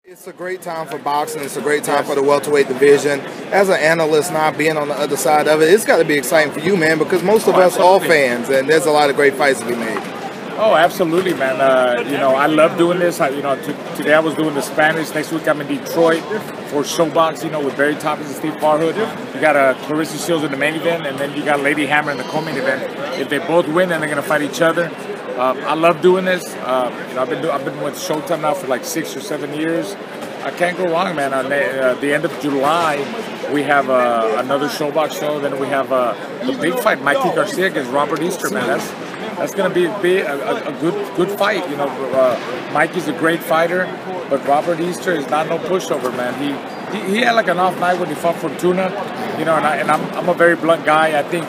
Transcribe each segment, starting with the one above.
It's a great time for boxing. It's a great time for the welterweight division. As an analyst now, being on the other side of it, it's got to be exciting for you, man, because most of us are fans, and there's a lot of great fights to be made. Oh, absolutely, man. I love doing this. Today I was doing the Spanish. Next week I'm in Detroit for Showbox, with Barry Toppins and Steve Farhood. You got Clarissa Shields in the main event, and then you got Lady Hammer in the co-main event. If they both win, then they're going to fight each other. I love doing this. I've been with Showtime now for like 6 or 7 years. I can't go wrong, man. On the end of July, we have another Showbox show. Then we have the big fight, Mikey Garcia against Robert Easter, man. That's going to be a good fight. Mikey's a great fighter, but Robert Easter is not no pushover, man. He had like an off night when he fought Fortuna, and I'm a very blunt guy. I think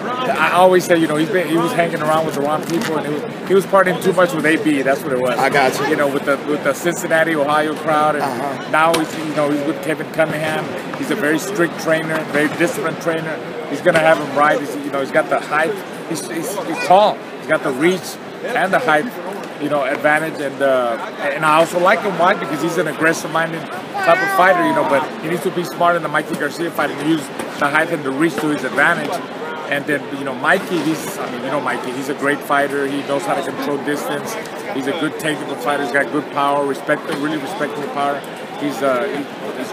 I always say, he was hanging around with the wrong people, and he was partying too much with AB. That's what it was. I got you. With the Cincinnati, Ohio crowd, and now he's with Kevin Cunningham. He's a very strict trainer, very disciplined trainer. He's gonna have him right. He's got the height. He's tall. He's got the reach and the height, advantage. And I also like him. Why? Because he's an aggressive-minded type of fighter, But he needs to be smart in the Mikey Garcia fight and use the height and the reach to his advantage. And then, Mikey, Mikey, he's a great fighter. He knows how to control distance. He's a good technical fighter. He's got good power, really respectable power. He's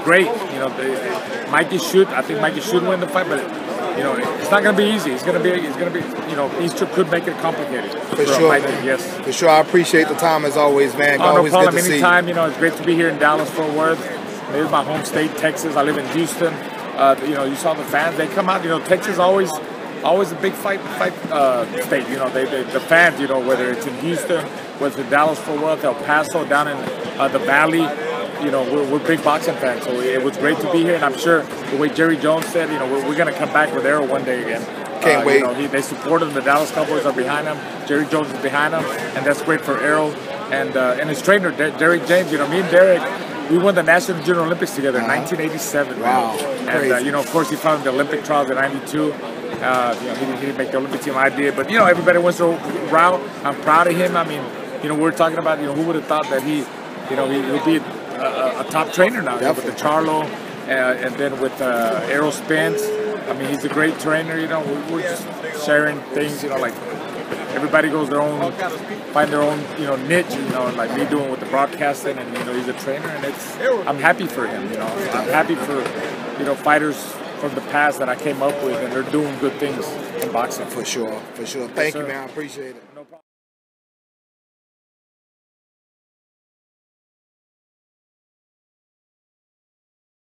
great. I think Mikey should win the fight, but it's not going to be easy. It's going to be, Easter could make it complicated. For sure, Mikey, man. Yes. For sure. I appreciate the time as always, man. Oh, always no problem. good to Anytime. See you. It's great to be here in Dallas, Fort Worth. This is my home state, Texas. I live in Houston. You saw the fans. They come out. Texas always a big fight state. The fans. Whether it's in Houston, whether it's in Dallas, Fort Worth, El Paso, down in the Valley. We're big boxing fans, so it was great to be here. And I'm sure the way Jerry Jones said, we're going to come back with Errol one day again. Can't wait. They support him. The Dallas Cowboys are behind him. Jerry Jones is behind him, and that's great for Errol and his trainer, Derek James. Me and Derek, we won the National Junior Olympics together in 1987. Wow. And of course, he found the Olympic trials in '92. He didn't make the Olympic team. I did, but everybody wants to route. I'm proud of him. We're talking about who would have thought that he would be a top trainer now, with the Charlo, and then with Errol Spence. He's a great trainer. We're just sharing things. Like everybody goes find their own, niche. Like me doing with the broadcasting, and he's a trainer, and I'm happy for him. I'm happy for fighters from the past that I came up with, and they're doing good things in boxing. For sure. Thank you, man. I appreciate it.